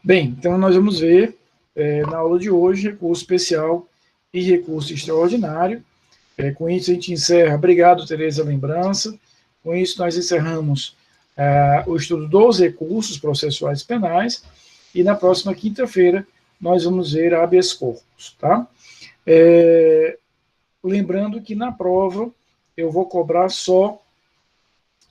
Bem, então nós vamos ver na aula de hoje recurso especial e recurso extraordinário. Com isso a gente encerra. Obrigado, Tereza, lembrança. Com isso nós encerramos o estudo dos recursos processuais penais e na próxima quinta-feira nós vamos ver habeas corpus, tá? Lembrando que na prova eu vou cobrar só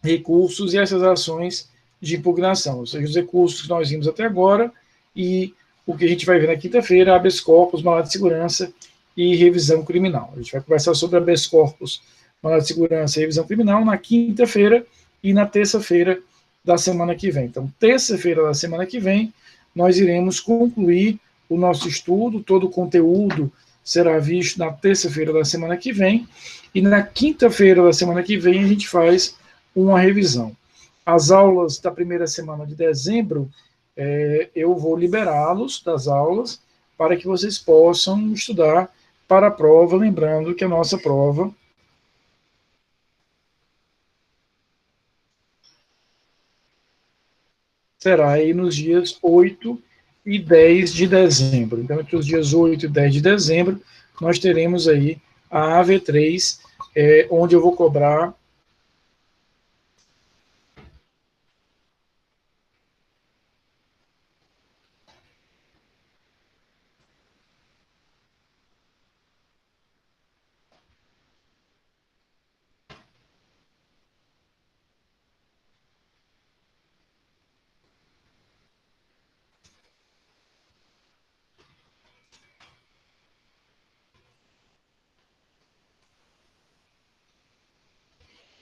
recursos e essas ações de impugnação, ou seja, os recursos que nós vimos até agora e o que a gente vai ver na quinta-feira, habeas corpus, mandado de segurança e revisão criminal. A gente vai conversar sobre habeas corpus, mandado de segurança e revisão criminal na quinta-feira e na terça-feira da semana que vem. Então, terça-feira da semana que vem, nós iremos concluir o nosso estudo, todo o conteúdo será visto na terça-feira da semana que vem, e na quinta-feira da semana que vem a gente faz uma revisão. As aulas da primeira semana de dezembro, eu vou liberá-los das aulas para que vocês possam estudar para a prova, lembrando que a nossa prova será aí nos dias 8 e 10 de dezembro. Então, entre os dias 8 e 10 de dezembro, nós teremos aí a AV3, onde eu vou cobrar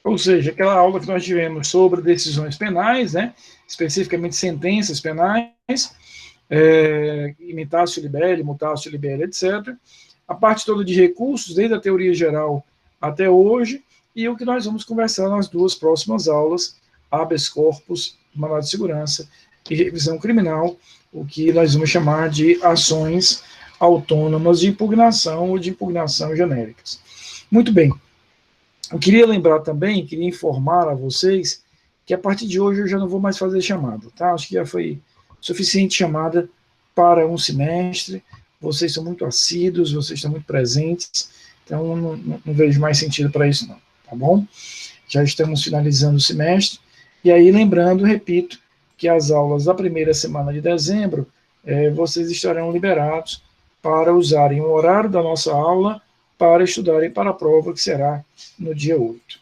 ou seja, aquela aula que nós tivemos sobre decisões penais, né, especificamente sentenças penais, imitatio libelli, mutatio libelli, etc. A parte toda de recursos, desde a teoria geral até hoje, e o que nós vamos conversar nas duas próximas aulas, habeas corpus, mandado de segurança e revisão criminal, o que nós vamos chamar de ações autônomas de impugnação ou de impugnação genéricas. Muito bem. Eu queria lembrar também, queria informar a vocês que a partir de hoje eu já não vou mais fazer chamada, tá? Acho que já foi suficiente chamada para um semestre. Vocês são muito assíduos, vocês estão muito presentes, então não vejo mais sentido para isso não, tá bom? Já estamos finalizando o semestre, e aí lembrando, repito, que as aulas da primeira semana de dezembro, vocês estarão liberados para usarem o horário da nossa aula para estudarem para a prova, que será no dia 8.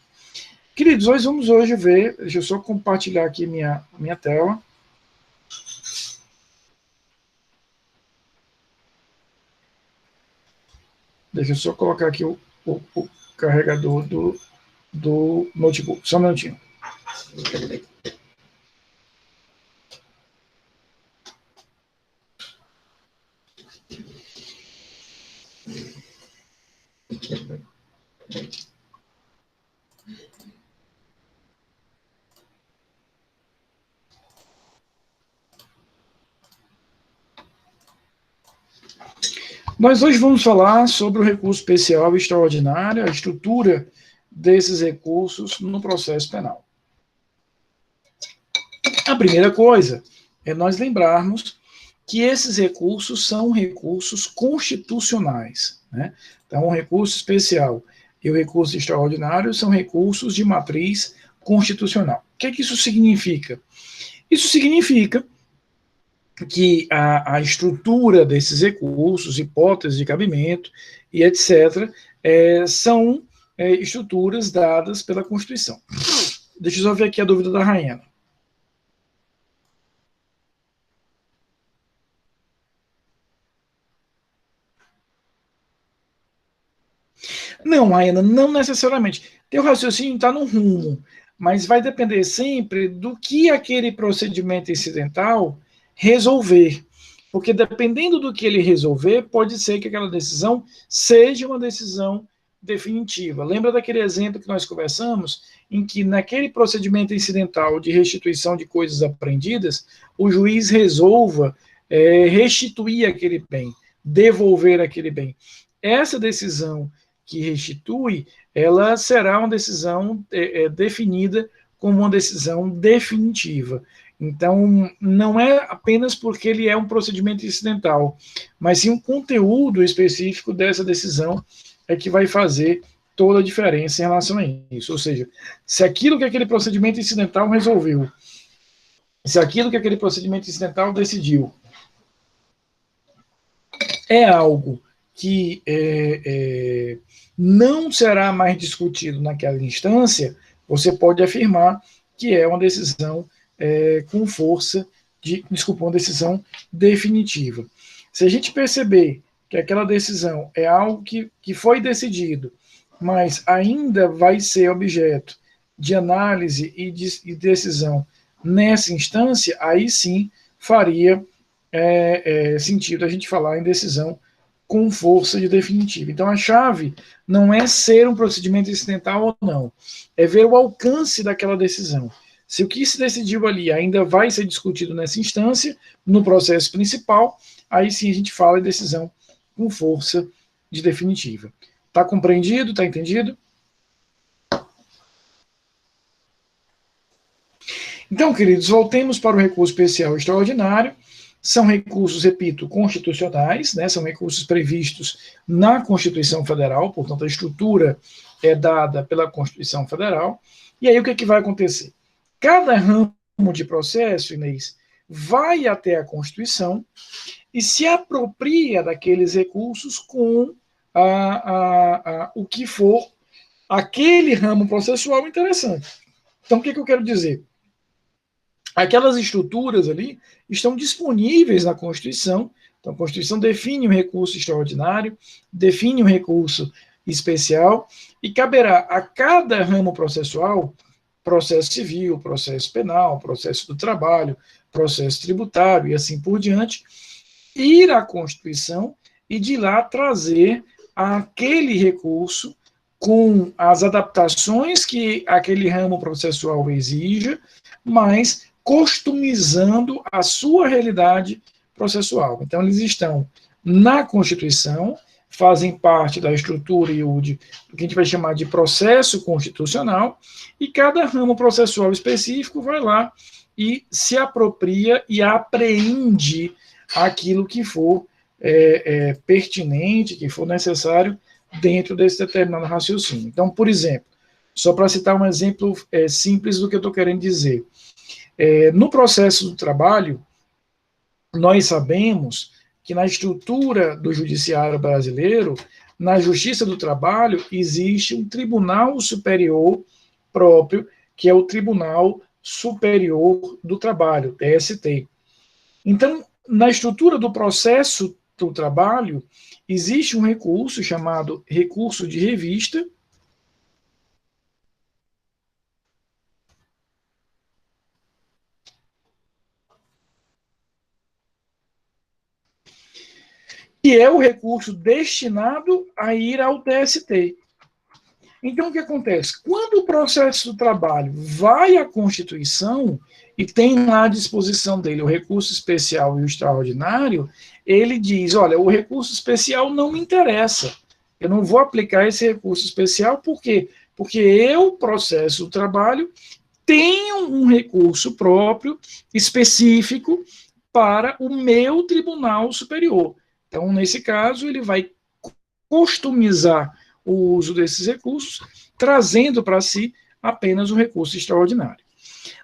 Queridos, nós vamos hoje ver, deixa eu só compartilhar aqui minha tela. Deixa eu só colocar aqui o carregador do notebook. Só um minutinho. Nós hoje vamos falar sobre o recurso especial e extraordinário, a estrutura desses recursos no processo penal. A primeira coisa é nós lembrarmos que esses recursos são recursos constitucionais, né? Então, o recurso especial e o recurso extraordinário são recursos de matriz constitucional. O que é que isso significa? Isso significa que a estrutura desses recursos, hipóteses de cabimento e etc., são estruturas dadas pela Constituição. Deixa eu só ver aqui a dúvida da Rainha. Não, Raina, não necessariamente. Teu raciocínio está no rumo, mas vai depender sempre do que aquele procedimento incidental resolver. Porque dependendo do que ele resolver, pode ser que aquela decisão seja uma decisão definitiva. Lembra daquele exemplo que nós conversamos, em que naquele procedimento incidental de restituição de coisas apreendidas, o juiz resolva restituir aquele bem, devolver aquele bem. Essa decisão que restitui, ela será uma decisão definida como uma decisão definitiva. Então, não é apenas porque ele é um procedimento incidental, mas sim um conteúdo específico dessa decisão é que vai fazer toda a diferença em relação a isso. Ou seja, se aquilo que aquele procedimento incidental resolveu, se aquilo que aquele procedimento incidental decidiu é algo que não será mais discutido naquela instância, você pode afirmar que é uma decisão com força uma decisão definitiva. Se a gente perceber que aquela decisão é algo que foi decidido, mas ainda vai ser objeto de análise e decisão nessa instância, aí sim faria sentido a gente falar em decisão com força de definitiva. Então, a chave não é ser um procedimento incidental ou não, é ver o alcance daquela decisão. Se o que se decidiu ali ainda vai ser discutido nessa instância, no processo principal, aí sim a gente fala em decisão com força de definitiva. Está compreendido? Está entendido? Então, queridos, voltemos para o recurso especial extraordinário. São recursos, repito, constitucionais, né? São recursos previstos na Constituição Federal, portanto, a estrutura é dada pela Constituição Federal. E aí, o que, é que vai acontecer? Cada ramo de processo, Inês, vai até a Constituição e se apropria daqueles recursos com o que for aquele ramo processual interessante. Então, o que, que eu quero dizer? Aquelas estruturas ali estão disponíveis na Constituição. Então, a Constituição define um recurso extraordinário, define um recurso especial, e caberá a cada ramo processual, processo civil, processo penal, processo do trabalho, processo tributário e assim por diante, ir à Constituição e de lá trazer aquele recurso com as adaptações que aquele ramo processual exija, mas customizando a sua realidade processual. Então, eles estão na Constituição, fazem parte da estrutura e do que a gente vai chamar de processo constitucional, e cada ramo processual específico vai lá e se apropria e apreende aquilo que for pertinente, que for necessário dentro desse determinado raciocínio. Então, por exemplo, só para citar um exemplo simples do que eu estou querendo dizer, no processo do trabalho, nós sabemos que na estrutura do judiciário brasileiro, na Justiça do Trabalho, existe um tribunal superior próprio, que é o Tribunal Superior do Trabalho, TST. Então, na estrutura do processo do trabalho, existe um recurso chamado recurso de revista, que é o recurso destinado a ir ao TST. Então, o que acontece? Quando o processo do trabalho vai à Constituição e tem lá à disposição dele o recurso especial e o extraordinário, ele diz, olha, o recurso especial não me interessa. Eu não vou aplicar esse recurso especial, por quê? Porque eu, processo do trabalho, tenho um recurso próprio, específico, para o meu Tribunal Superior. Então, nesse caso, ele vai customizar o uso desses recursos, trazendo para si apenas o recurso extraordinário.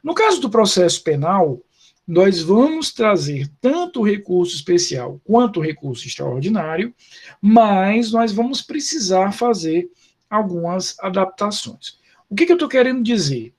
No caso do processo penal, nós vamos trazer tanto o recurso especial quanto o recurso extraordinário, mas nós vamos precisar fazer algumas adaptações. O que eu estou querendo dizer?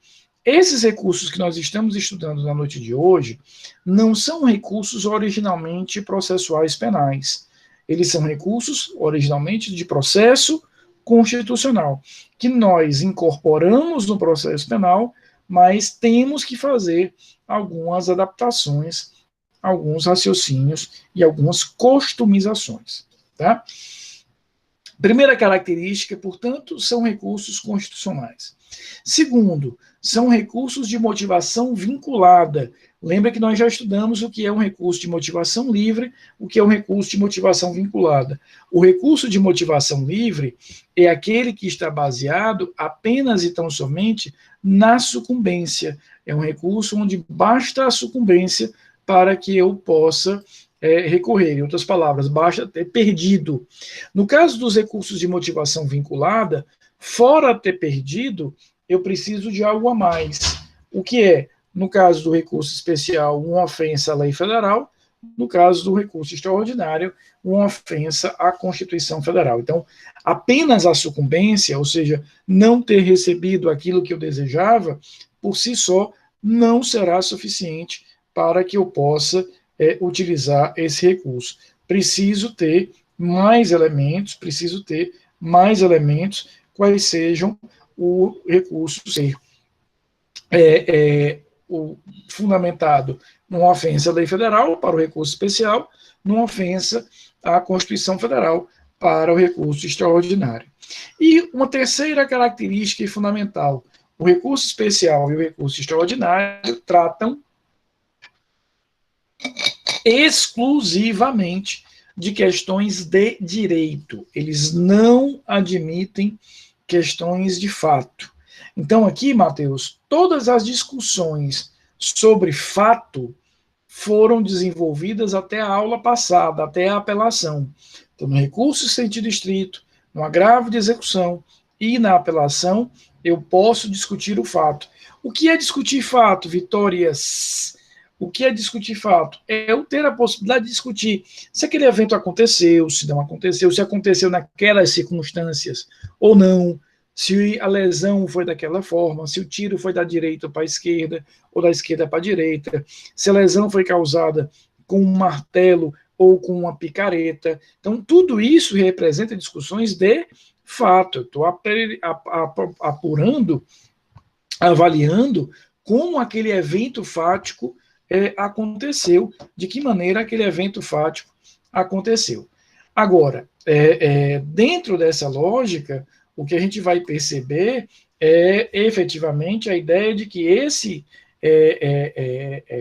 Esses recursos que nós estamos estudando na noite de hoje não são recursos originalmente processuais penais. Eles são recursos originalmente de processo constitucional, que nós incorporamos no processo penal, mas temos que fazer algumas adaptações, alguns raciocínios e algumas customizações. Tá? Primeira característica, portanto, são recursos constitucionais. Segundo, são recursos de motivação vinculada. Lembra que nós já estudamos o que é um recurso de motivação livre, o que é um recurso de motivação vinculada. O recurso de motivação livre é aquele que está baseado apenas e tão somente na sucumbência. É um recurso onde basta a sucumbência para que eu possa recorrer. Em outras palavras, basta ter perdido. No caso dos recursos de motivação vinculada, fora ter perdido, eu preciso de algo a mais. O que é? No caso do recurso especial, uma ofensa à lei federal. No caso do recurso extraordinário, uma ofensa à Constituição Federal. Então, apenas a sucumbência, ou seja, não ter recebido aquilo que eu desejava, por si só, não será suficiente para que eu possa utilizar esse recurso. Preciso ter mais elementos, quais sejam o recurso ser fundamentado numa ofensa à lei federal para o recurso especial, numa ofensa à Constituição Federal para o recurso extraordinário. E uma terceira característica fundamental, o recurso especial e o recurso extraordinário tratam exclusivamente de questões de direito. Eles não admitem questões de fato. Então, aqui, Matheus, todas as discussões sobre fato foram desenvolvidas até a aula passada, até a apelação. Então, no recurso em sentido estrito, no agravo de execução e na apelação, eu posso discutir o fato. O que é discutir fato, Vitórias? O que é discutir fato? É eu ter a possibilidade de discutir se aquele evento aconteceu, se não aconteceu, se aconteceu naquelas circunstâncias ou não, se a lesão foi daquela forma, se o tiro foi da direita para a esquerda ou da esquerda para a direita, se a lesão foi causada com um martelo ou com uma picareta. Então, tudo isso representa discussões de fato. Eu estou apurando, avaliando como aquele evento fático aconteceu, de que maneira aquele evento fático aconteceu. Agora, dentro dessa lógica, o que a gente vai perceber é efetivamente a ideia de que esse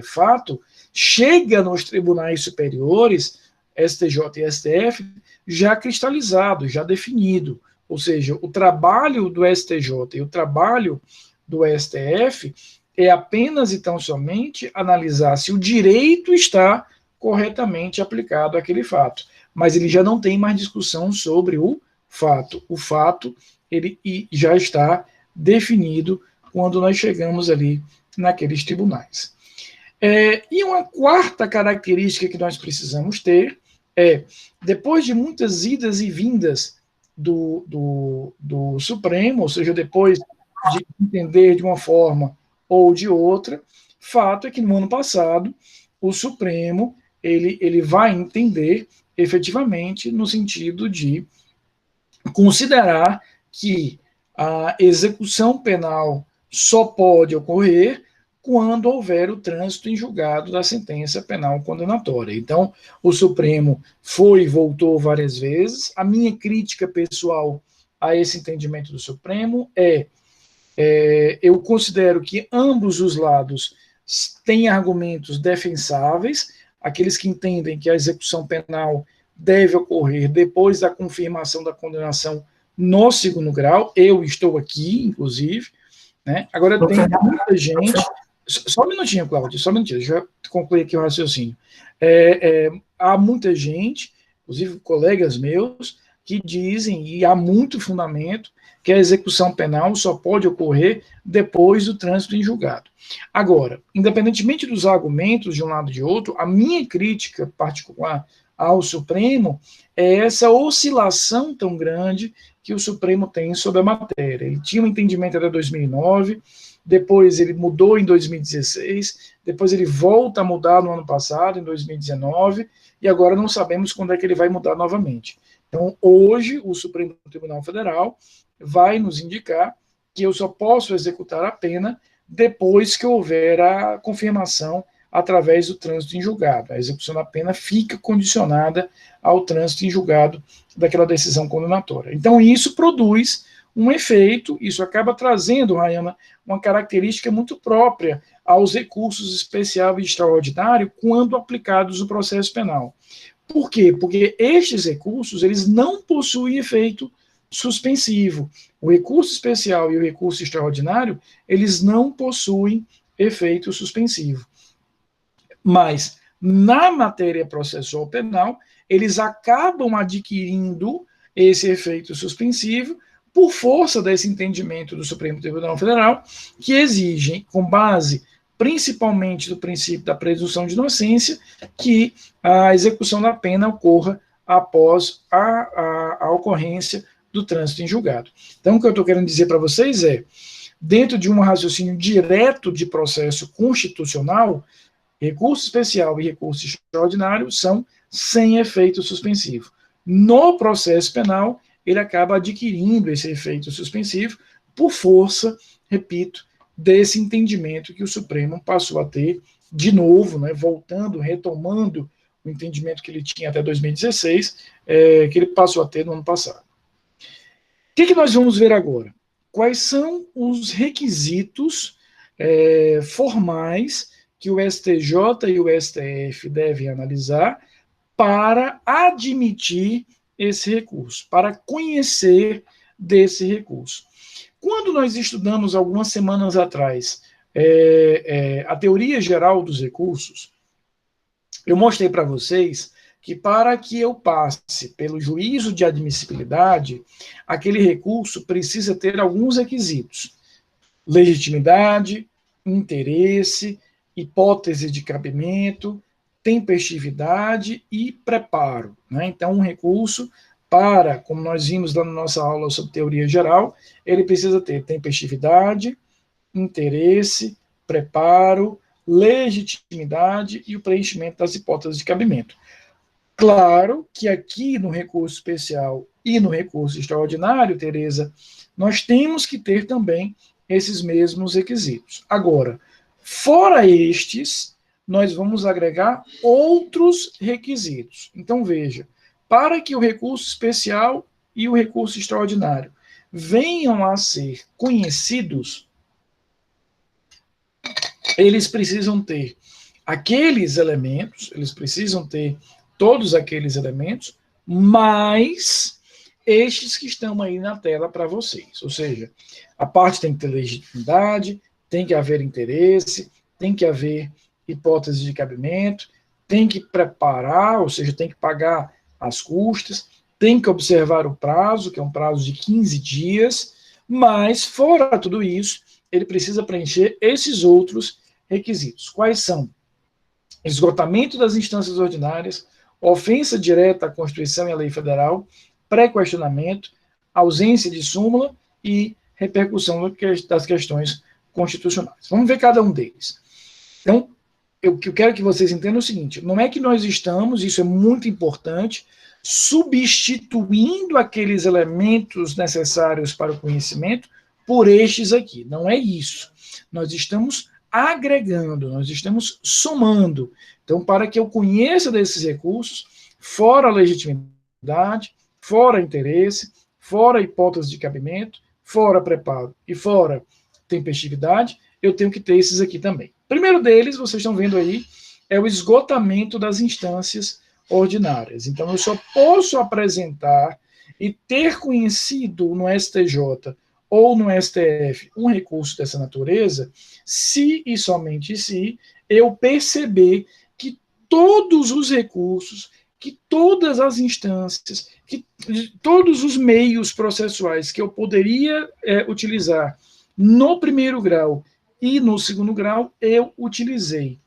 fato chega nos tribunais superiores, STJ e STF, já cristalizado, já definido. Ou seja, o trabalho do STJ e o trabalho do STF é apenas e tão somente analisar se o direito está corretamente aplicado àquele fato. Mas ele já não tem mais discussão sobre o fato. O fato ele já está definido quando nós chegamos ali naqueles tribunais. E uma quarta característica que nós precisamos ter é, depois de muitas idas e vindas do Supremo, ou seja, depois de entender de uma forma ou de outra, fato é que no ano passado o Supremo ele vai entender efetivamente no sentido de considerar que a execução penal só pode ocorrer quando houver o trânsito em julgado da sentença penal condenatória. Então, o Supremo foi e voltou várias vezes. A minha crítica pessoal a esse entendimento do Supremo eu considero que ambos os lados têm argumentos defensáveis, aqueles que entendem que a execução penal deve ocorrer depois da confirmação da condenação no segundo grau. Eu estou aqui, inclusive, né? Agora tem muita gente. Só um minutinho, Cláudio, só um minutinho, deixa eu concluir aqui o raciocínio. Há muita gente, inclusive colegas meus, que dizem, e há muito fundamento, que a execução penal só pode ocorrer depois do trânsito em julgado. Agora, independentemente dos argumentos de um lado e de outro, a minha crítica particular ao Supremo é essa oscilação tão grande que o Supremo tem sobre a matéria. Ele tinha um entendimento até 2009, depois ele mudou em 2016, depois ele volta a mudar no ano passado, em 2019, e agora não sabemos quando é que ele vai mudar novamente. Então, hoje, o Supremo Tribunal Federal vai nos indicar que eu só posso executar a pena depois que houver a confirmação através do trânsito em julgado. A execução da pena fica condicionada ao trânsito em julgado daquela decisão condenatória. Então, isso produz um efeito, isso acaba trazendo, Rayana, uma característica muito própria aos recursos especial e extraordinário quando aplicados no processo penal. Por quê? Porque estes recursos, eles não possuem efeito suspensivo. O recurso especial e o recurso extraordinário, eles não possuem efeito suspensivo. Mas, na matéria processual penal, eles acabam adquirindo esse efeito suspensivo por força desse entendimento do Supremo Tribunal Federal, que exigem, com base principalmente do princípio da presunção de inocência, que a execução da pena ocorra após a ocorrência do trânsito em julgado. Então, o que eu estou querendo dizer para vocês é, dentro de um raciocínio direto de processo constitucional, recurso especial e recurso extraordinário são sem efeito suspensivo. No processo penal, ele acaba adquirindo esse efeito suspensivo por força, repito, desse entendimento que o Supremo passou a ter de novo, né, voltando, retomando o entendimento que ele tinha até 2016, que ele passou a ter no ano passado. O que nós vamos ver agora? Quais são os requisitos formais que o STJ e o STF devem analisar para admitir esse recurso, para conhecer desse recurso? Quando nós estudamos algumas semanas atrás a teoria geral dos recursos, eu mostrei para vocês que para que eu passe pelo juízo de admissibilidade, aquele recurso precisa ter alguns requisitos: legitimidade, interesse, hipótese de cabimento, tempestividade e preparo. Né? Então, um recurso para, como nós vimos lá na nossa aula sobre teoria geral, ele precisa ter tempestividade, interesse, preparo, legitimidade e o preenchimento das hipóteses de cabimento. Claro que aqui no recurso especial e no recurso extraordinário, Tereza, nós temos que ter também esses mesmos requisitos. Agora, fora estes, nós vamos agregar outros requisitos. Então, veja, para que o recurso especial e o recurso extraordinário venham a ser conhecidos, eles precisam ter aqueles elementos, eles precisam ter todos aqueles elementos, mais estes que estão aí na tela para vocês. Ou seja, a parte tem que ter legitimidade, tem que haver interesse, tem que haver hipótese de cabimento, tem que preparar, ou seja, tem que pagar as custas, tem que observar o prazo, que é um prazo de 15 dias, mas, fora tudo isso, ele precisa preencher esses outros requisitos. Quais são? Esgotamento das instâncias ordinárias, ofensa direta à Constituição e à lei federal, pré-questionamento, ausência de súmula e repercussão das questões constitucionais. Vamos ver cada um deles. Então, eu quero que vocês entendam o seguinte: não é que nós estamos, isso é muito importante, substituindo aqueles elementos necessários para o conhecimento por estes aqui. Não é isso. Nós estamos agregando, nós estamos somando. Então, para que eu conheça desses recursos, fora a legitimidade, fora interesse, fora hipótese de cabimento, fora preparo e fora tempestividade, eu tenho que ter esses aqui também. O primeiro deles, vocês estão vendo aí, é o esgotamento das instâncias ordinárias. Então, eu só posso apresentar e ter conhecido no STJ ou no STF um recurso dessa natureza, se e somente se eu perceber que todos os recursos, que todas as instâncias, que todos os meios processuais que eu poderia utilizar no primeiro grau e no segundo grau, eu utilizei.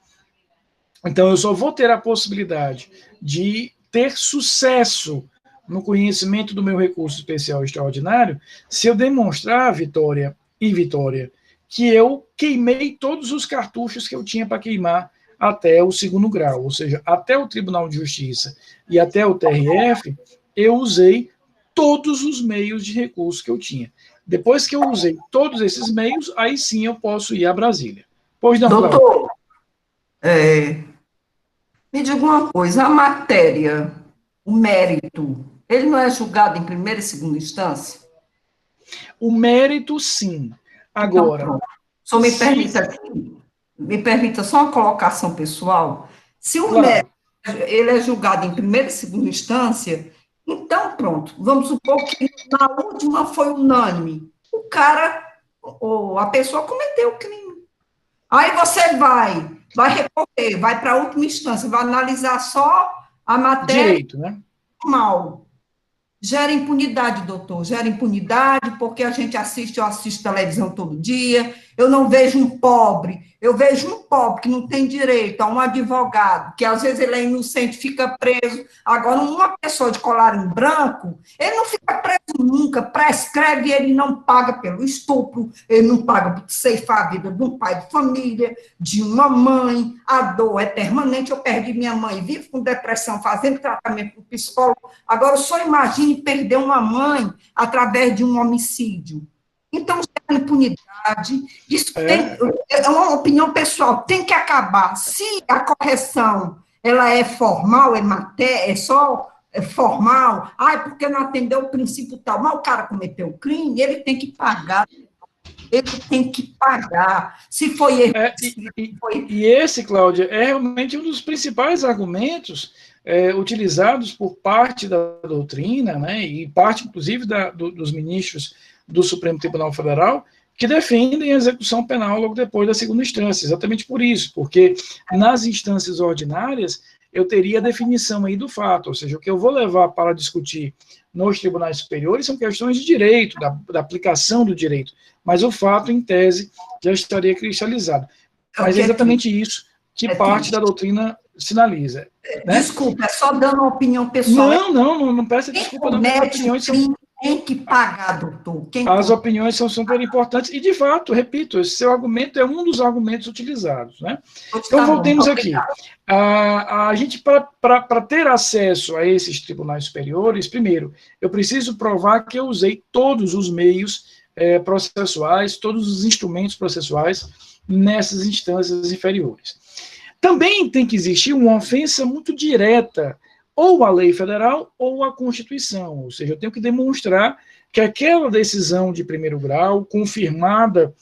Então, eu só vou ter a possibilidade de ter sucesso no conhecimento do meu recurso especial extraordinário se eu demonstrar, Vitória, que eu queimei todos os cartuchos que eu tinha para queimar até o segundo grau, ou seja, até o Tribunal de Justiça e até o TRF, eu usei todos os meios de recurso que eu tinha. Depois que eu usei todos esses meios, aí sim eu posso ir a Brasília. Pois não, Cláudia? Doutor, me diga uma coisa, a matéria, o mérito, ele não é julgado em primeira e segunda instância? O mérito, sim. Agora, Então, só me permita só uma colocação pessoal. Se o mérito claro, ele é julgado em primeira e segunda instância, então pronto, vamos supor que na última foi unânime. O cara, ou a pessoa cometeu o crime. Aí você vai recorrer, vai para a última instância, vai analisar só a matéria direito, né? mal. Gera impunidade, doutor, gera impunidade, porque a gente assiste, eu assisto televisão todo dia, eu não vejo um pobre, eu vejo um pobre que não tem direito a um advogado, que às vezes ele é inocente, fica preso. Agora, uma pessoa de colar em branco, ele não fica preso nunca, prescreve, ele não paga pelo estupro, ele não paga por ceifar a vida de um pai de família, de uma mãe, a dor é permanente, eu perdi minha mãe, vivo com depressão, fazendo tratamento com psicólogo. Agora, só imagine perder uma mãe através de um homicídio. Então, gera impunidade. Isso é uma opinião pessoal, tem que acabar. Se a correção ela é formal, é só formal, porque não atendeu o princípio tal, mas o cara cometeu o crime, ele tem que pagar. Ele tem que pagar. Se foi erro. E esse, Cláudia, é realmente um dos principais argumentos utilizados por parte da doutrina, né, e parte, inclusive, dos ministros do Supremo Tribunal Federal, que defendem a execução penal logo depois da segunda instância, exatamente por isso, porque nas instâncias ordinárias eu teria a definição aí do fato, ou seja, o que eu vou levar para discutir nos tribunais superiores são questões de direito, da aplicação do direito, mas o fato, em tese, já estaria cristalizado. Mas é exatamente isso que parte da doutrina sinaliza. Né? Desculpa, é só dando uma opinião pessoal. Não peça desculpa, não, porque as opiniões são... Tem que pagar, doutor. As opiniões são super importantes, e, de fato, repito, esse seu argumento é um dos argumentos utilizados. Né? Então, voltemos aqui. A gente, para ter acesso a esses tribunais superiores, primeiro, eu preciso provar que eu usei todos os meios processuais, todos os instrumentos processuais nessas instâncias inferiores. Também tem que existir uma ofensa muito direta, ou à lei federal ou à Constituição, ou seja, eu tenho que demonstrar que aquela decisão de primeiro grau, confirmada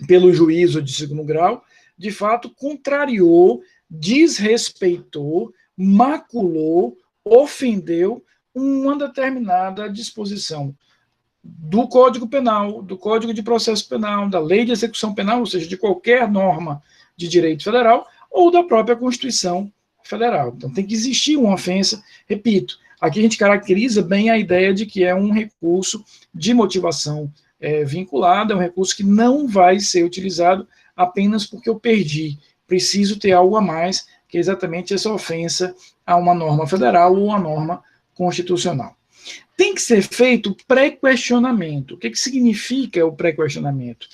pelo juízo de segundo grau, de fato contrariou, desrespeitou, maculou, ofendeu uma determinada disposição do Código Penal, do Código de Processo Penal, da Lei de Execução Penal, ou seja, de qualquer norma de direito federal, ou da própria Constituição Federal. Então, tem que existir uma ofensa, repito, aqui a gente caracteriza bem a ideia de que é um recurso de motivação vinculada, é um recurso que não vai ser utilizado apenas porque eu perdi, preciso ter algo a mais, que é exatamente essa ofensa a uma norma federal ou uma norma constitucional. Tem que ser feito pré-questionamento. O que significa o pré-questionamento?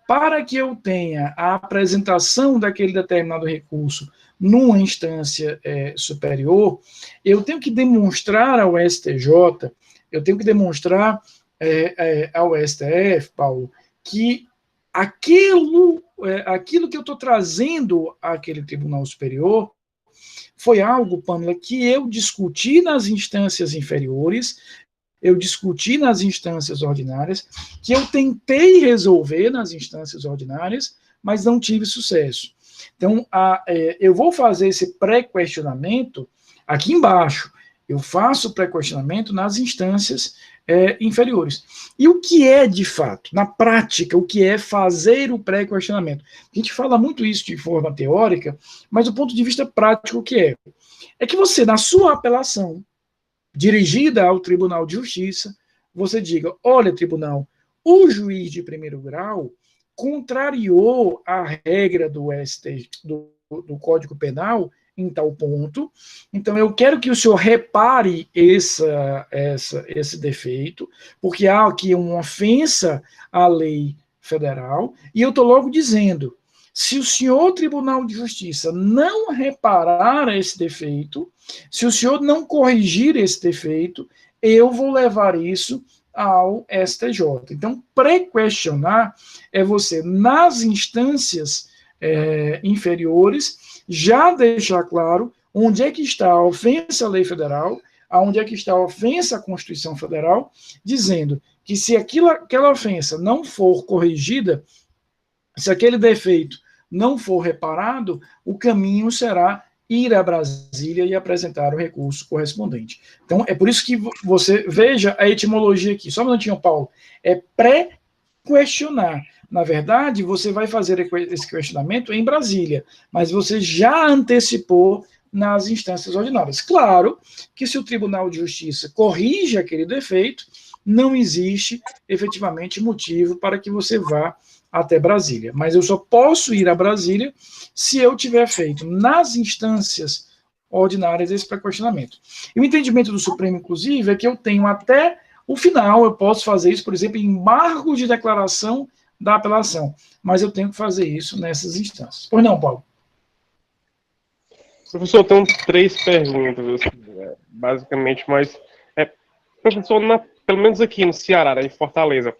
Para que eu tenha a apresentação daquele determinado recurso numa instância superior, eu tenho que demonstrar ao STJ, eu tenho que demonstrar ao STF, Paulo, que aquilo que eu estou trazendo àquele tribunal superior foi algo, Pamela, que eu discuti nas instâncias inferiores, eu discuti nas instâncias ordinárias, que eu tentei resolver nas instâncias ordinárias, mas não tive sucesso. Então, eu vou fazer esse pré-questionamento aqui embaixo. Eu faço o pré-questionamento nas instâncias inferiores. E o que é, de fato, na prática, o que é fazer o pré-questionamento? A gente fala muito isso de forma teórica, mas do ponto de vista prático, o que é? É que você, na sua apelação, dirigida ao Tribunal de Justiça, você diga, olha, tribunal, o juiz de primeiro grau contrariou a regra do do Código Penal em tal ponto, então eu quero que o senhor repare esse defeito, porque há aqui uma ofensa à lei federal, e eu estou logo dizendo, se o senhor Tribunal de Justiça não reparar esse defeito, se o senhor não corrigir esse defeito, eu vou levar isso ao STJ. Então, pré-questionar é você, nas instâncias inferiores, já deixar claro onde é que está a ofensa à lei federal, onde é que está a ofensa à Constituição Federal, dizendo que se aquela ofensa não for corrigida, se aquele defeito não for reparado, o caminho será ir a Brasília e apresentar o recurso correspondente. Então, é por isso que você veja a etimologia aqui. Só um minutinho, Paulo. É pré-questionar. Na verdade, você vai fazer esse questionamento em Brasília, mas você já antecipou nas instâncias ordinárias. Claro que se o Tribunal de Justiça corrige aquele defeito, não existe efetivamente motivo para que você vá até Brasília. Mas eu só posso ir a Brasília se eu tiver feito nas instâncias ordinárias esse pré-questionamento. E o entendimento do Supremo, inclusive, é que eu tenho até o final, eu posso fazer isso, por exemplo, em embargo de declaração da apelação, mas eu tenho que fazer isso nessas instâncias. Pois não, Paulo? Professor, eu tenho 3 perguntas, basicamente, mas, professor, pelo menos aqui no Ceará, em Fortaleza,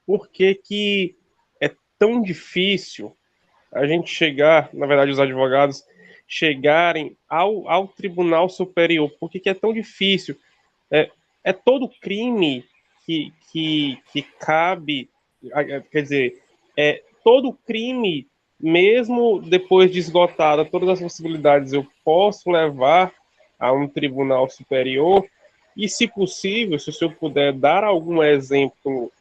por que é tão difícil a gente chegar, na verdade, os advogados chegarem ao Tribunal Superior? Por que é tão difícil? É todo crime que cabe, quer dizer, todo crime, mesmo depois de esgotada todas as possibilidades, eu posso levar a um Tribunal Superior? E, se possível, se o senhor puder dar algum exemplo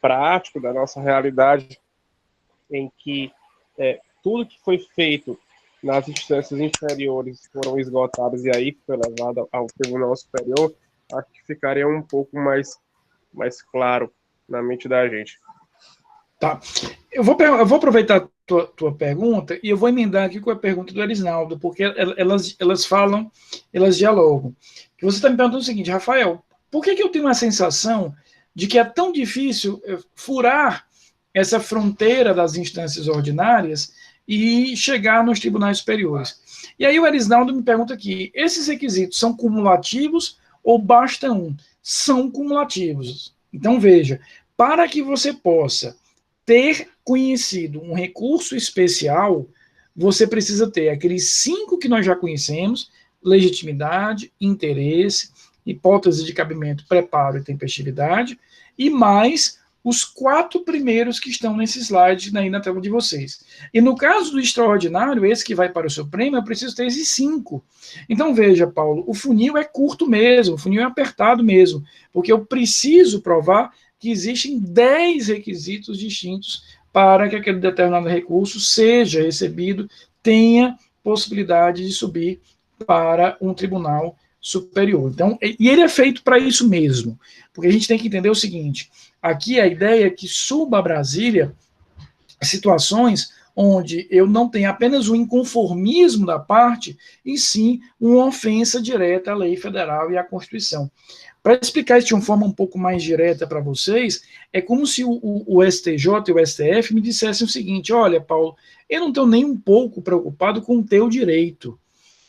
prático da nossa realidade, em que tudo que foi feito nas instâncias inferiores foram esgotadas e aí foi levado ao Tribunal Superior, acho que ficaria um pouco mais claro na mente da gente. Tá. Eu vou aproveitar a tua pergunta e eu vou emendar aqui com a pergunta do Elisnaldo, porque elas falam, elas dialogam. Você está me perguntando o seguinte, Rafael, por que eu tenho uma sensação de que é tão difícil furar essa fronteira das instâncias ordinárias e chegar nos tribunais superiores? E aí o Elisnaldo me pergunta aqui, esses requisitos são cumulativos ou basta um? São cumulativos. Então, veja, para que você possa ter conhecido um recurso especial, você precisa ter aqueles 5 que nós já conhecemos: legitimidade, interesse, hipótese de cabimento, preparo e tempestividade, e mais os 4 primeiros que estão nesse slide aí na tela de vocês. E no caso do extraordinário, esse que vai para o Supremo, eu preciso ter esses 5. Então, veja, Paulo, o funil é curto mesmo, o funil é apertado mesmo, porque eu preciso provar que existem 10 requisitos distintos para que aquele determinado recurso seja recebido, tenha possibilidade de subir para um tribunal superior. Então, e ele é feito para isso mesmo, porque a gente tem que entender o seguinte, aqui a ideia é que suba a Brasília situações onde eu não tenho apenas um inconformismo da parte, e sim uma ofensa direta à lei federal e à Constituição. Para explicar isso de uma forma um pouco mais direta para vocês, é como se o STJ e o STF me dissessem o seguinte: olha, Paulo, eu não estou nem um pouco preocupado com o teu direito.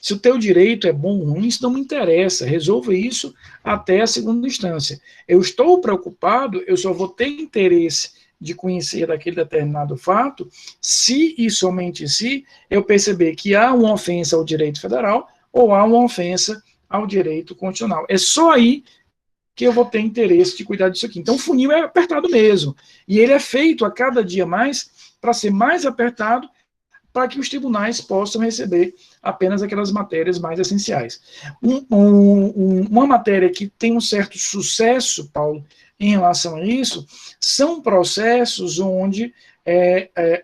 Se o teu direito é bom ou ruim, isso não me interessa. Resolva isso até a segunda instância. Eu estou preocupado, eu só vou ter interesse de conhecer daquele determinado fato se e somente se eu perceber que há uma ofensa ao direito federal ou há uma ofensa ao direito constitucional. É só aí que eu vou ter interesse de cuidar disso aqui. Então, o funil é apertado mesmo. E ele é feito a cada dia mais para ser mais apertado, para que os tribunais possam receber apenas aquelas matérias mais essenciais. Uma matéria que tem um certo sucesso, Paulo, em relação a isso, são processos onde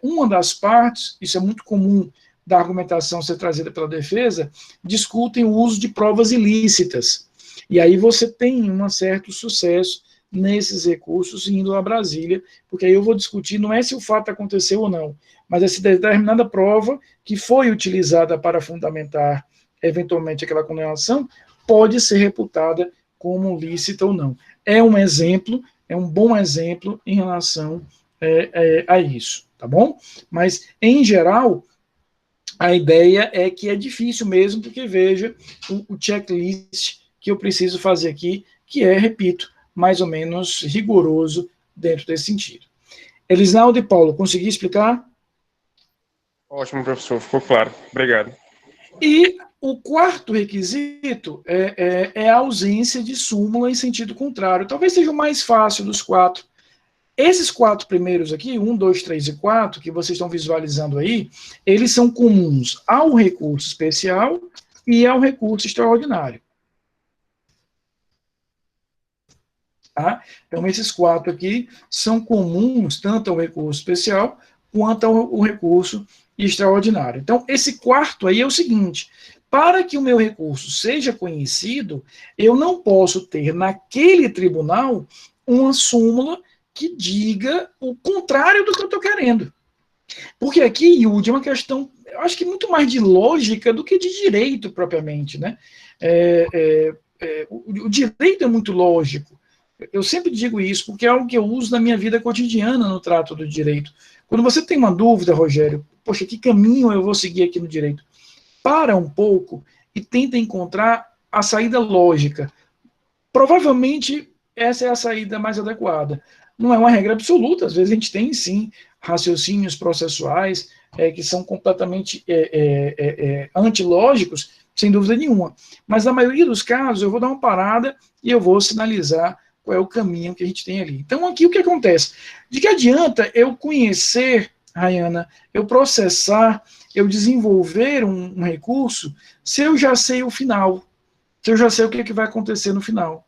uma das partes, isso é muito comum da argumentação ser trazida pela defesa, discutem o uso de provas ilícitas. E aí você tem um certo sucesso nesses recursos indo a Brasília, porque aí eu vou discutir, não é se o fato aconteceu ou não, mas essa determinada prova que foi utilizada para fundamentar eventualmente aquela condenação pode ser reputada como lícita ou não. É um exemplo, é um bom exemplo em relação a isso, tá bom? Mas, em geral, a ideia é que é difícil mesmo, porque veja o checklist que eu preciso fazer aqui, que é, repito, mais ou menos rigoroso dentro desse sentido. Elisnaldo e Paulo, consegui explicar? Ótimo, professor, ficou claro. Obrigado. E o quarto requisito é a ausência de súmula em sentido contrário. Talvez seja o mais fácil dos quatro. Esses quatro primeiros aqui, 1, 2, 3 e 4, que vocês estão visualizando aí, eles são comuns ao recurso especial e ao recurso extraordinário. Tá? Então, esses quatro aqui são comuns tanto ao recurso especial quanto ao recurso extraordinário. Então, esse quarto aí é o seguinte: para que o meu recurso seja conhecido, eu não posso ter naquele tribunal uma súmula que diga o contrário do que eu estou querendo. Porque aqui, Yudi, é uma questão, eu acho que muito mais de lógica do que de direito propriamente, né? O direito é muito lógico. Eu sempre digo isso, porque é algo que eu uso na minha vida cotidiana no trato do direito. Quando você tem uma dúvida, Rogério, poxa, que caminho eu vou seguir aqui no direito? Para um pouco e tenta encontrar a saída lógica. Provavelmente, essa é a saída mais adequada. Não é uma regra absoluta, às vezes a gente tem, sim, raciocínios processuais que são completamente antilógicos, sem dúvida nenhuma. Mas, na maioria dos casos, eu vou dar uma parada e eu vou sinalizar qual é o caminho que a gente tem ali. Então, aqui o que acontece? De que adianta eu conhecer, Rayana, eu processar, eu desenvolver um recurso, se eu já sei o final, se eu já sei o que vai acontecer no final?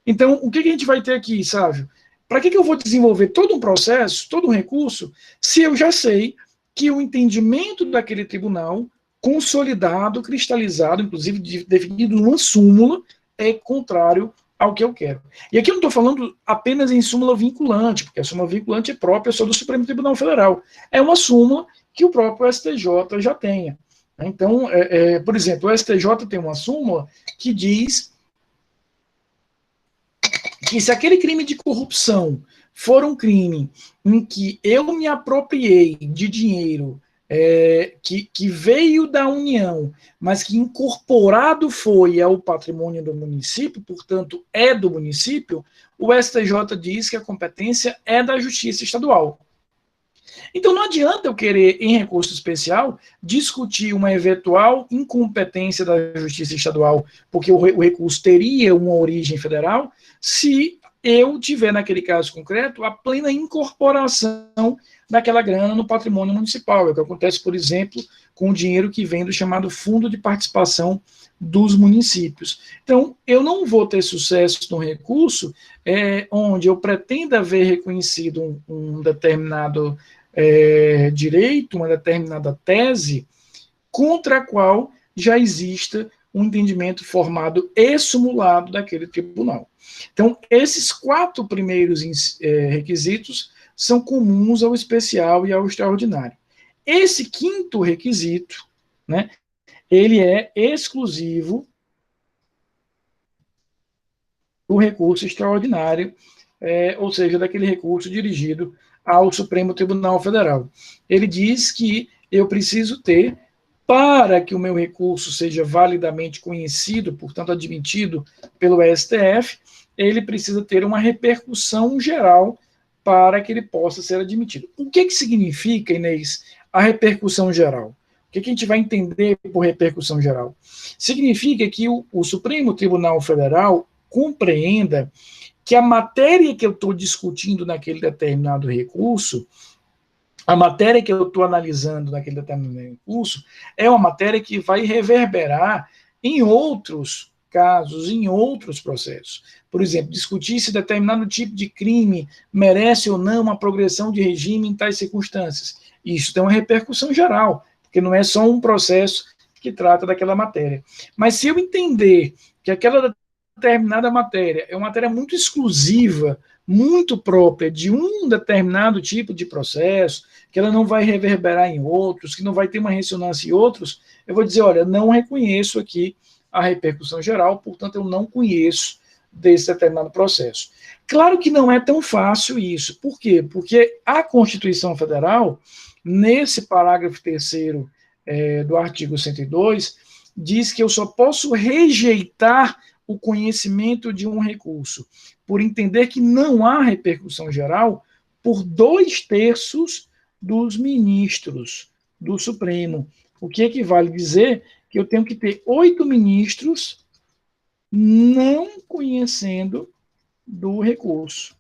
Então, o que a gente vai ter aqui, Sávio? Para que eu vou desenvolver todo um processo, todo um recurso, se eu já sei que o entendimento daquele tribunal, consolidado, cristalizado, inclusive definido numa súmula, é contrário ao que eu quero. E aqui eu não estou falando apenas em súmula vinculante, porque a súmula vinculante é própria só do Supremo Tribunal Federal. É uma súmula que o próprio STJ já tenha. Então, por exemplo, o STJ tem uma súmula que diz que se aquele crime de corrupção for um crime em que eu me apropriei de dinheiro que veio da União, mas que incorporado foi ao patrimônio do município, portanto é do município, o STJ diz que a competência é da Justiça Estadual. Então não adianta eu querer, em recurso especial, discutir uma eventual incompetência da Justiça Estadual, porque o recurso teria uma origem federal, se eu tiver, naquele caso concreto, a plena incorporação daquela grana no patrimônio municipal. É o que acontece, por exemplo, com o dinheiro que vem do chamado Fundo de Participação dos Municípios. Então, eu não vou ter sucesso no recurso onde eu pretenda ver reconhecido um determinado direito, uma determinada tese, contra a qual já exista um entendimento formado e simulado daquele tribunal. Então, esses quatro primeiros requisitos são comuns ao especial e ao extraordinário. Esse quinto requisito, né, ele é exclusivo do recurso extraordinário, ou seja, daquele recurso dirigido ao Supremo Tribunal Federal. Ele diz que eu preciso ter, para que o meu recurso seja validamente conhecido, portanto admitido pelo STF, ele precisa ter uma repercussão geral para que ele possa ser admitido. O que significa, Inês, a repercussão geral? O que a gente vai entender por repercussão geral? Significa que o Supremo Tribunal Federal compreenda que a matéria que eu estou discutindo naquele determinado recurso, a matéria que eu estou analisando naquele determinado recurso, é uma matéria que vai reverberar em outros casos, em outros processos. Por exemplo, discutir se determinado tipo de crime merece ou não uma progressão de regime em tais circunstâncias. Isso tem uma repercussão geral, porque não é só um processo que trata daquela matéria. Mas se eu entender que aquela determinada matéria é uma matéria muito exclusiva, muito própria de um determinado tipo de processo, que ela não vai reverberar em outros, que não vai ter uma ressonância em outros, eu vou dizer, olha, não reconheço aqui a repercussão geral, portanto, eu não conheço desse determinado processo. Claro que não é tão fácil isso. Por quê? Porque a Constituição Federal, nesse parágrafo 3º do artigo 102, diz que eu só posso rejeitar o conhecimento de um recurso, por entender que não há repercussão geral, por 2/3 dos ministros do Supremo, o que equivale a dizer que eu tenho que ter 8 ministros não conhecendo do recurso.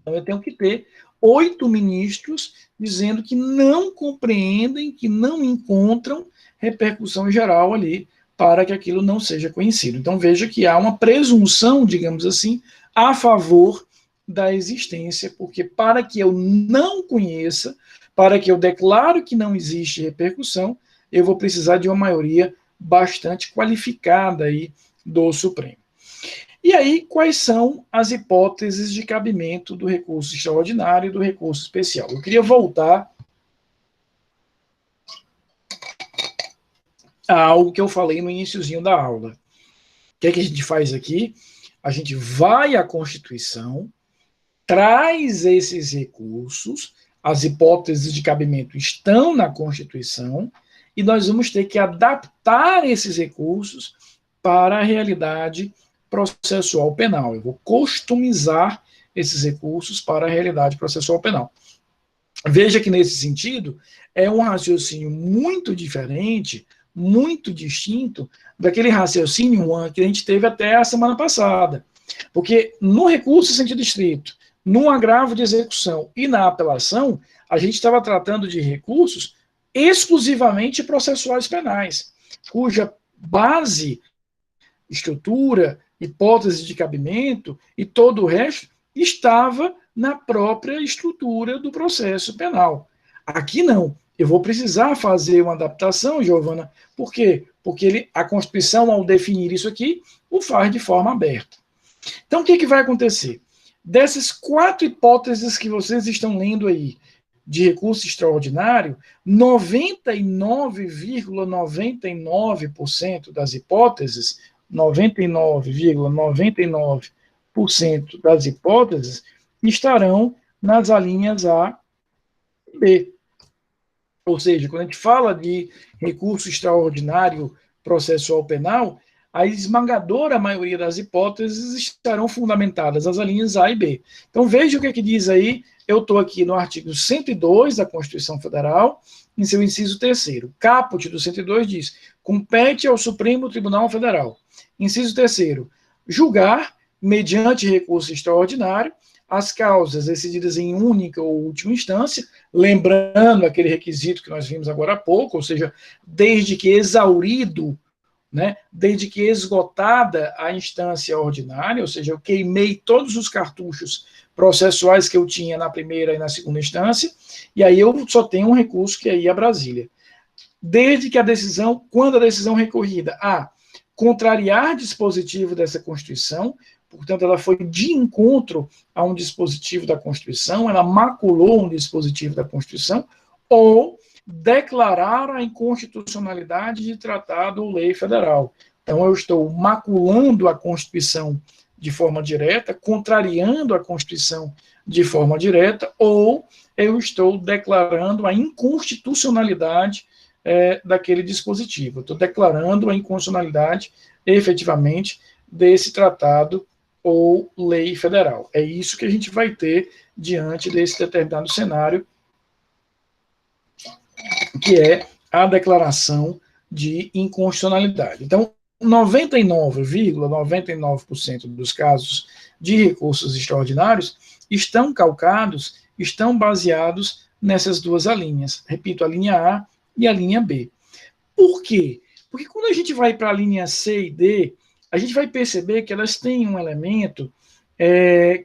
Então, eu tenho que ter 8 ministros dizendo que não compreendem, que não encontram repercussão geral ali para que aquilo não seja conhecido. Então, veja que há uma presunção, digamos assim, a favor da existência, porque para que eu não conheça, para que eu declare que não existe repercussão, eu vou precisar de uma maioria bastante qualificada aí do Supremo. E aí, quais são as hipóteses de cabimento do recurso extraordinário e do recurso especial? Eu queria voltar a algo que eu falei no iniciozinho da aula. O que é que a gente faz aqui? A gente vai à Constituição, traz esses recursos, as hipóteses de cabimento estão na Constituição, e nós vamos ter que adaptar esses recursos para a realidade processual penal. Eu vou customizar esses recursos para a realidade processual penal. Veja que, nesse sentido, é um raciocínio muito diferente, muito distinto daquele raciocínio que a gente teve até a semana passada. Porque no recurso em sentido estrito, no agravo de execução e na apelação, a gente estava tratando de recursos exclusivamente processuais penais, cuja base, estrutura, hipótese de cabimento e todo o resto estava na própria estrutura do processo penal. Aqui não. Eu vou precisar fazer uma adaptação, Giovana. Por quê? Porque a Constituição, ao definir isso aqui, o faz de forma aberta. Então, o que vai acontecer? Dessas 4 hipóteses que vocês estão lendo aí, de recurso extraordinário, 99,99% das hipóteses, 99,99% das hipóteses estarão nas alíneas A e B. Ou seja, quando a gente fala de recurso extraordinário processual penal, a esmagadora maioria das hipóteses estarão fundamentadas nas alíneas A e B. Então, veja o que diz aí. Eu estou aqui no artigo 102 da Constituição Federal, em seu inciso 3º. Caput do 102 diz: compete ao Supremo Tribunal Federal. Inciso 3º, julgar, mediante recurso extraordinário, as causas decididas em única ou última instância, lembrando aquele requisito que nós vimos agora há pouco, ou seja, desde que exaurido, né, desde que esgotada a instância ordinária, ou seja, eu queimei todos os cartuchos processuais que eu tinha na primeira e na segunda instância, e aí eu só tenho um recurso que é ir a Brasília. Desde que a decisão, quando a decisão recorrida a contrariar dispositivo dessa Constituição, portanto, ela foi de encontro a um dispositivo da Constituição, ela maculou um dispositivo da Constituição, ou declarar a inconstitucionalidade de tratado ou lei federal. Então, eu estou maculando a Constituição de forma direta, contrariando a Constituição de forma direta, ou eu estou declarando a inconstitucionalidade daquele dispositivo. Eu estou declarando a inconstitucionalidade, efetivamente, desse tratado ou lei federal. É isso que a gente vai ter diante desse determinado cenário, que é a declaração de inconstitucionalidade. Então, 99,99% dos casos de recursos extraordinários estão calcados, estão baseados nessas duas alíneas. Repito, a linha A e a linha B. Por quê? Porque quando a gente vai para a linha C e D, a gente vai perceber que elas têm um elemento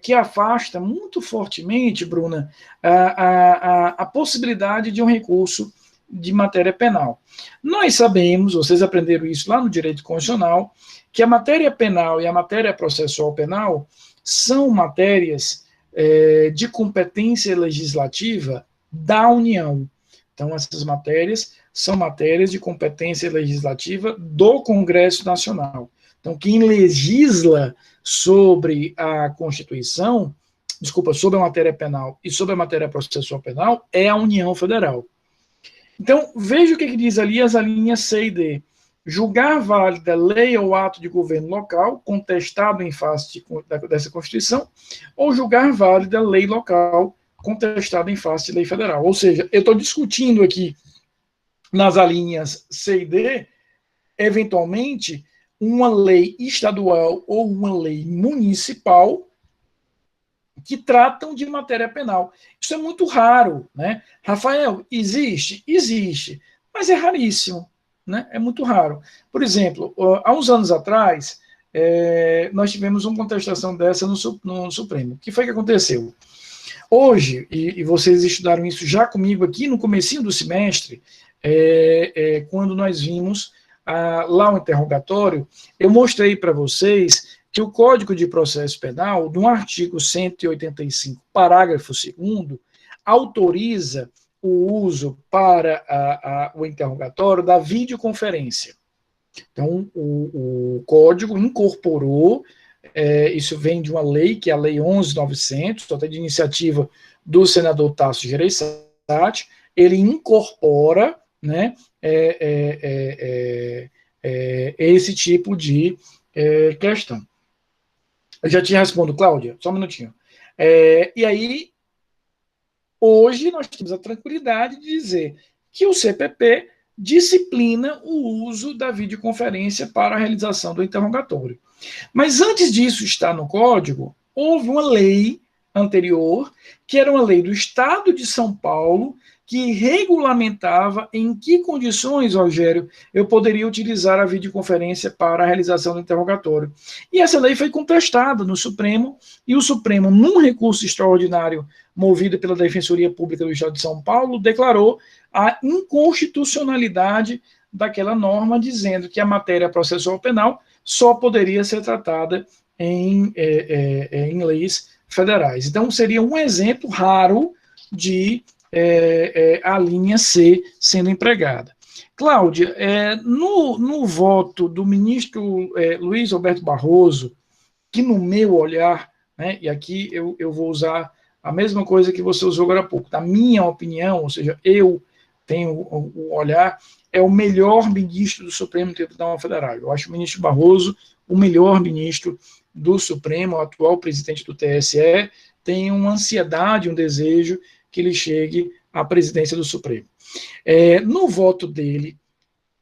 que afasta muito fortemente, Bruna, a possibilidade de um recurso de matéria penal. Nós sabemos, vocês aprenderam isso lá no direito constitucional, que a matéria penal e a matéria processual penal são matérias de competência legislativa da União. Então, essas matérias são matérias de competência legislativa do Congresso Nacional. Então, quem legisla sobre a Constituição, sobre a matéria penal e sobre a matéria processual penal é a União Federal. Então, veja o que diz ali as alíneas C e D. Julgar válida lei ou ato de governo local contestado em face dessa Constituição, ou julgar válida lei local contestada em face de lei federal. Ou seja, eu estou discutindo aqui nas alíneas C e D, eventualmente, uma lei estadual ou uma lei municipal que tratam de matéria penal. Isso é muito raro, né? Rafael, existe? Existe, mas é raríssimo, né? É muito raro. Por exemplo, há uns anos atrás, nós tivemos uma contestação dessa no Supremo. O que foi que aconteceu? Hoje, e vocês estudaram isso já comigo aqui no comecinho do semestre, quando nós vimos lá o interrogatório, eu mostrei para vocês que o Código de Processo Penal, no artigo 185, parágrafo 2º, autoriza o uso para o interrogatório da videoconferência. Então, o Código incorporou, isso vem de uma lei, que é a Lei 11.900, até de iniciativa do senador Tasso Gereissati, ele incorpora, né, esse tipo de questão. Eu já te respondo, Cláudia, só um minutinho. E aí, hoje, nós temos a tranquilidade de dizer que o CPP disciplina o uso da videoconferência para a realização do interrogatório. Mas antes disso estar no Código, houve uma lei anterior, que era uma lei do Estado de São Paulo, que regulamentava em que condições, Rogério, eu poderia utilizar a videoconferência para a realização do interrogatório. E essa lei foi contestada no Supremo, e o Supremo, num recurso extraordinário movido pela Defensoria Pública do Estado de São Paulo, declarou a inconstitucionalidade daquela norma, dizendo que a matéria processual penal só poderia ser tratada em leis federais. Então, seria um exemplo raro de a linha C sendo empregada. Cláudia, no voto do ministro Luiz Roberto Barroso, que no meu olhar, né, e aqui eu vou usar a mesma coisa que você usou agora há pouco, na minha opinião, ou seja, eu tenho o olhar, é o melhor ministro do Supremo Tribunal Federal. Eu acho o ministro Barroso o melhor ministro do Supremo, o atual presidente do TSE, tem uma ansiedade, um desejo que ele chegue à presidência do Supremo. No voto dele,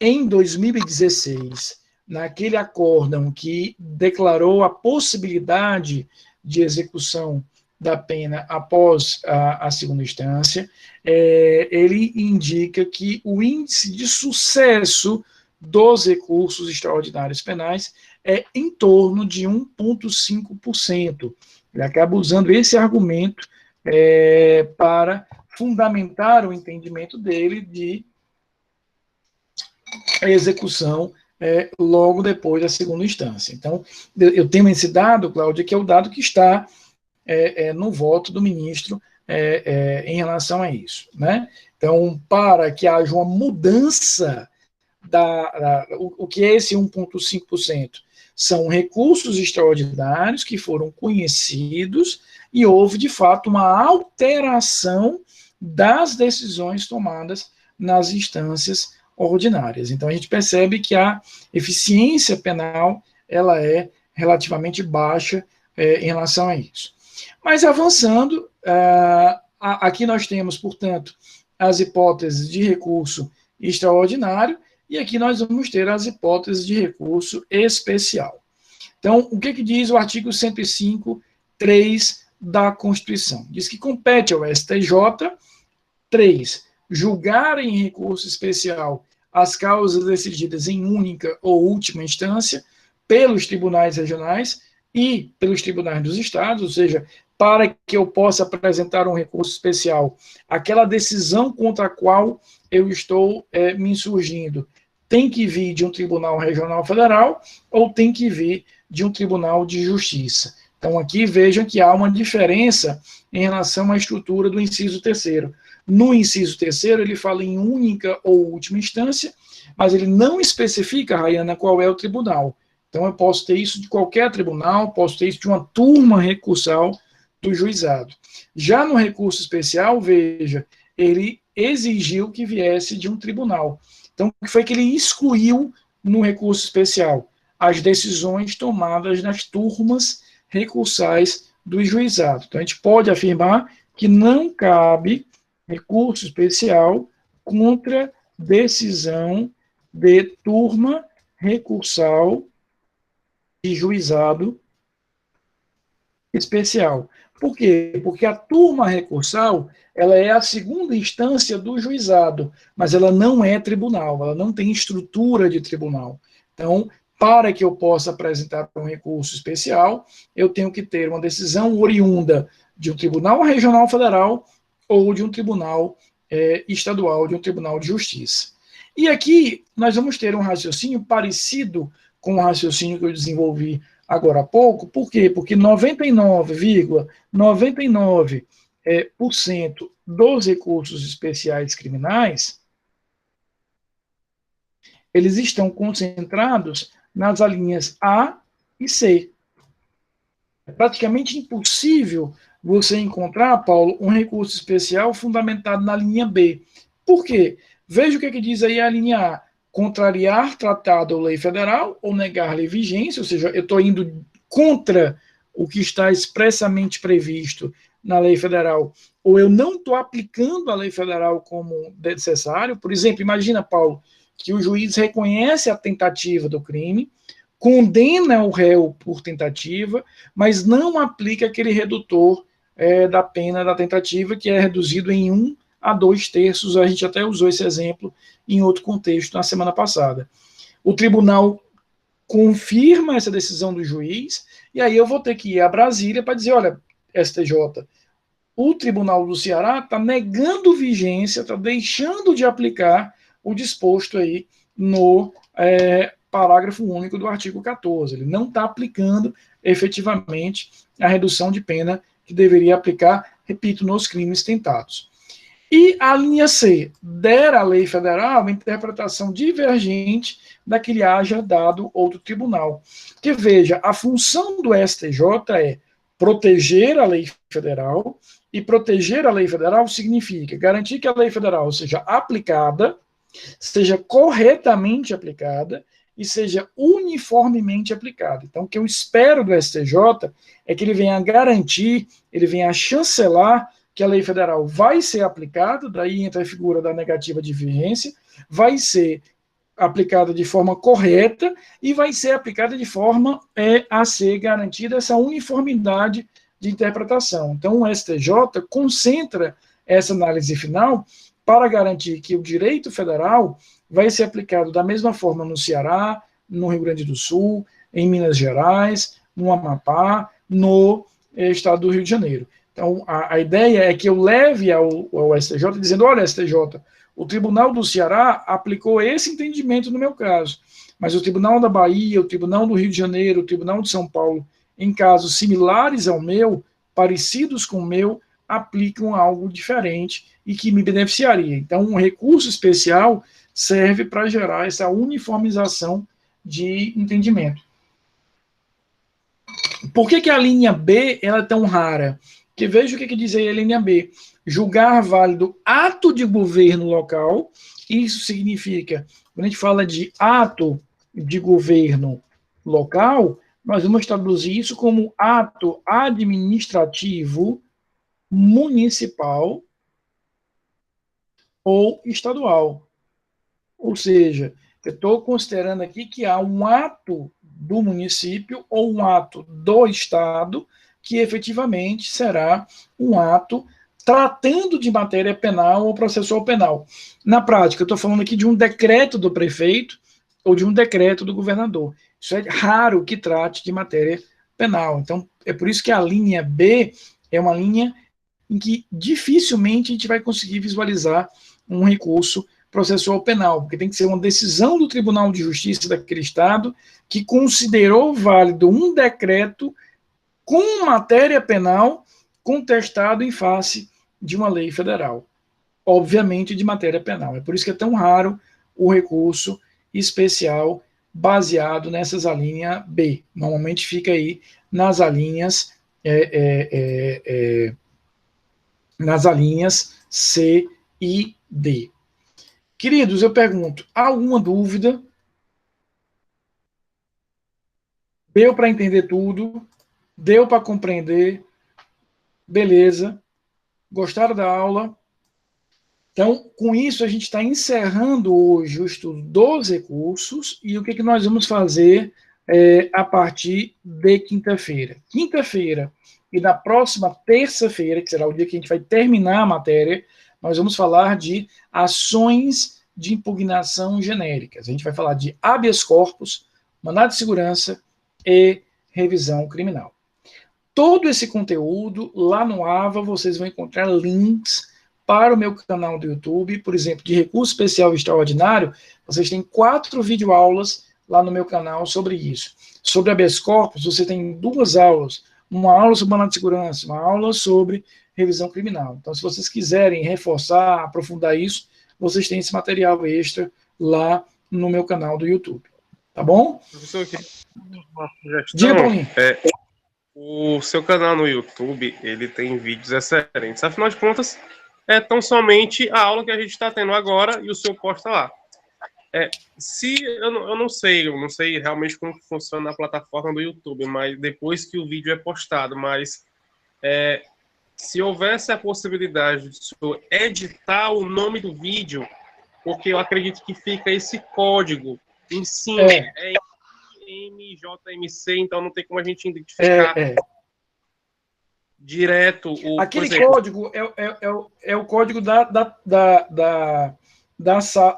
em 2016, naquele acórdão que declarou a possibilidade de execução da pena após a segunda instância, ele indica que o índice de sucesso dos recursos extraordinários penais é em torno de 1,5%. Ele acaba usando esse argumento para fundamentar o entendimento dele de execução logo depois da segunda instância. Então, eu tenho esse dado, Cláudia, que é o dado que está no voto do ministro em relação a isso, né? Então, para que haja uma mudança o que é esse 1,5%? São recursos extraordinários que foram conhecidos e houve, de fato, uma alteração das decisões tomadas nas instâncias ordinárias. Então, a gente percebe que a eficiência penal ela é relativamente baixa em relação a isso. Mas, avançando, aqui nós temos, portanto, as hipóteses de recurso extraordinário, e aqui nós vamos ter as hipóteses de recurso especial. Então, o que diz o artigo 105, 3 da Constituição? Diz que compete ao STJ, 3, julgar em recurso especial as causas decididas em única ou última instância pelos tribunais regionais e pelos tribunais dos estados, ou seja, para que eu possa apresentar um recurso especial, aquela decisão contra a qual eu estou me insurgindo tem que vir de um tribunal regional federal ou tem que vir de um tribunal de justiça. Então, aqui vejam que há uma diferença em relação à estrutura do inciso 3º. No inciso 3º, ele fala em única ou última instância, mas ele não especifica, Rayana, qual é o tribunal. Então, eu posso ter isso de qualquer tribunal, posso ter isso de uma turma recursal do juizado. Já no recurso especial, veja, ele exigiu que viesse de um tribunal. Então, o que foi que ele excluiu no recurso especial? As decisões tomadas nas turmas recursais do juizado. Então, a gente pode afirmar que não cabe recurso especial contra decisão de turma recursal de juizado especial. Por quê? Porque a turma recursal, ela é a segunda instância do juizado, mas ela não é tribunal, ela não tem estrutura de tribunal. Então, para que eu possa apresentar um recurso especial, eu tenho que ter uma decisão oriunda de um tribunal regional federal ou de um tribunal estadual, de um tribunal de justiça. E aqui nós vamos ter um raciocínio parecido com o raciocínio que eu desenvolvi agora há pouco. Por quê? Porque 99,99% dos recursos especiais criminais, eles estão concentrados nas alíneas A e C. É praticamente impossível você encontrar, Paulo, um recurso especial fundamentado na linha B. Por quê? Veja o que diz aí a linha A. Contrariar tratado ou lei federal ou negar-lhe vigência, ou seja, eu estou indo contra o que está expressamente previsto na lei federal, ou eu não estou aplicando a lei federal como necessário. Por exemplo, imagina, Paulo, que o juiz reconhece a tentativa do crime, condena o réu por tentativa, mas não aplica aquele redutor da pena da tentativa, que é reduzido em 1 a 2/3. A gente até usou esse exemplo em outro contexto na semana passada. O tribunal confirma essa decisão do juiz, e aí eu vou ter que ir a Brasília para dizer, olha, STJ, o Tribunal do Ceará está negando vigência, está deixando de aplicar o disposto aí no parágrafo único do artigo 14. Ele não está aplicando efetivamente a redução de pena que deveria aplicar, repito, nos crimes tentados. E a linha C, der à lei federal uma interpretação divergente da que lhe haja dado outro tribunal. Que veja, a função do STJ é proteger a lei federal, e proteger a lei federal significa garantir que a lei federal seja aplicada, seja corretamente aplicada e seja uniformemente aplicada. Então, o que eu espero do STJ é que ele venha garantir, ele venha chancelar que a lei federal vai ser aplicada, daí entra a figura da negativa de vigência, vai ser aplicada de forma correta e vai ser aplicada de forma a ser garantida essa uniformidade de interpretação. Então, o STJ concentra essa análise final para garantir que o direito federal vai ser aplicado da mesma forma no Ceará, no Rio Grande do Sul, em Minas Gerais, no Amapá, no estado do Rio de Janeiro. Então, a ideia é que eu leve ao STJ dizendo, olha, STJ, o Tribunal do Ceará aplicou esse entendimento no meu caso, mas o Tribunal da Bahia, o Tribunal do Rio de Janeiro, o Tribunal de São Paulo, em casos similares ao meu, parecidos com o meu, aplicam algo diferente e que me beneficiaria. Então, um recurso especial serve para gerar essa uniformização de entendimento. Por que a linha B ela é tão rara? Que veja o que diz aí a linha B. Julgar válido ato de governo local. Isso significa, quando a gente fala de ato de governo local, nós vamos traduzir isso como ato administrativo municipal ou estadual. Ou seja, eu estou considerando aqui que há um ato do município ou um ato do estado que efetivamente será um ato tratando de matéria penal ou processual penal. Na prática, eu estou falando aqui de um decreto do prefeito ou de um decreto do governador. Isso é raro que trate de matéria penal. Então, é por isso que a linha B é uma linha em que dificilmente a gente vai conseguir visualizar um recurso processual penal, porque tem que ser uma decisão do Tribunal de Justiça daquele estado que considerou válido um decreto com matéria penal contestado em face de uma lei federal, obviamente de matéria penal. É por isso que é tão raro o recurso especial baseado nessas alíneas B. Normalmente fica aí nas alíneas nas alíneas C e D. Queridos, eu pergunto, há alguma dúvida? Deu para entender tudo? Deu para compreender? Beleza. Gostaram da aula? Então, com isso, a gente está encerrando hoje o estudo dos recursos e o que nós vamos fazer a partir de quinta-feira. Quinta-feira e na próxima terça-feira, que será o dia que a gente vai terminar a matéria, nós vamos falar de ações de impugnação genéricas. A gente vai falar de habeas corpus, mandado de segurança e revisão criminal. Todo esse conteúdo, lá no AVA, vocês vão encontrar links para o meu canal do YouTube, por exemplo, de recurso especial e extraordinário, vocês têm 4 videoaulas lá no meu canal sobre isso. Sobre habeas corpus, você tem 2 aulas, uma aula sobre mandado de segurança, uma aula sobre revisão criminal. Então, se vocês quiserem reforçar, aprofundar isso, vocês têm esse material extra lá no meu canal do YouTube. Tá bom? Professor, aqui uma sugestão. Diga, Paulinho. O seu canal no YouTube, ele tem vídeos excelentes. Afinal de contas, é tão somente a aula que a gente está tendo agora e o seu posta lá. Eu não sei realmente como funciona a plataforma do YouTube, mas depois que o vídeo é postado, mas se houvesse a possibilidade de senhor editar o nome do vídeo, porque eu acredito que fica esse código em cima, MJMC, então não tem como a gente identificar direto o... Aquele código é o código da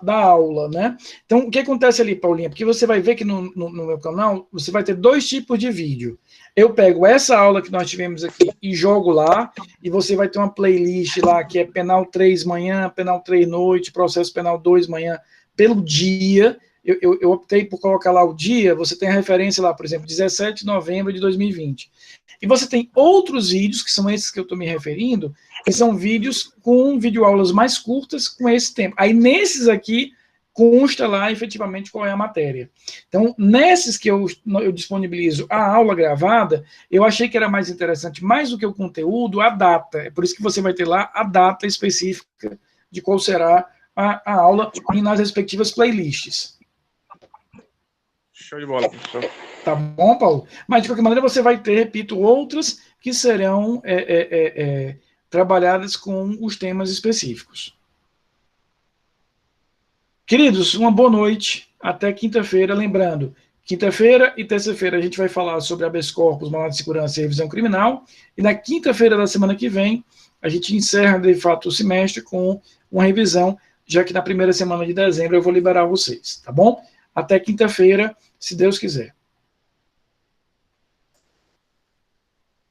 aula, né? Então, o que acontece ali, Paulinha? Porque você vai ver que no meu canal, você vai ter 2 tipos de vídeo. Eu pego essa aula que nós tivemos aqui e jogo lá, e você vai ter uma playlist lá que é penal 3 manhã, penal 3 noite, processo penal 2 manhã, pelo dia. Eu optei por colocar lá o dia, você tem a referência lá, por exemplo, 17 de novembro de 2020. E você tem outros vídeos, que são esses que eu estou me referindo, que são vídeos com videoaulas mais curtas com esse tempo. Aí, nesses aqui, consta lá efetivamente qual é a matéria. Então, nesses que eu disponibilizo a aula gravada, eu achei que era mais interessante, mais do que o conteúdo, a data. É por isso que você vai ter lá a data específica de qual será a aula e nas respectivas playlists. Show de bola, professor. Tá bom, Paulo? Mas, de qualquer maneira, você vai ter, repito, outras que serão trabalhadas com os temas específicos. Queridos, uma boa noite. Até quinta-feira. Lembrando, quinta-feira e terça-feira a gente vai falar sobre habeas corpus, mandado de segurança e revisão criminal. E na quinta-feira da semana que vem, a gente encerra, de fato, o semestre com uma revisão, já que na primeira semana de dezembro eu vou liberar vocês, tá bom? Até quinta-feira, se Deus quiser.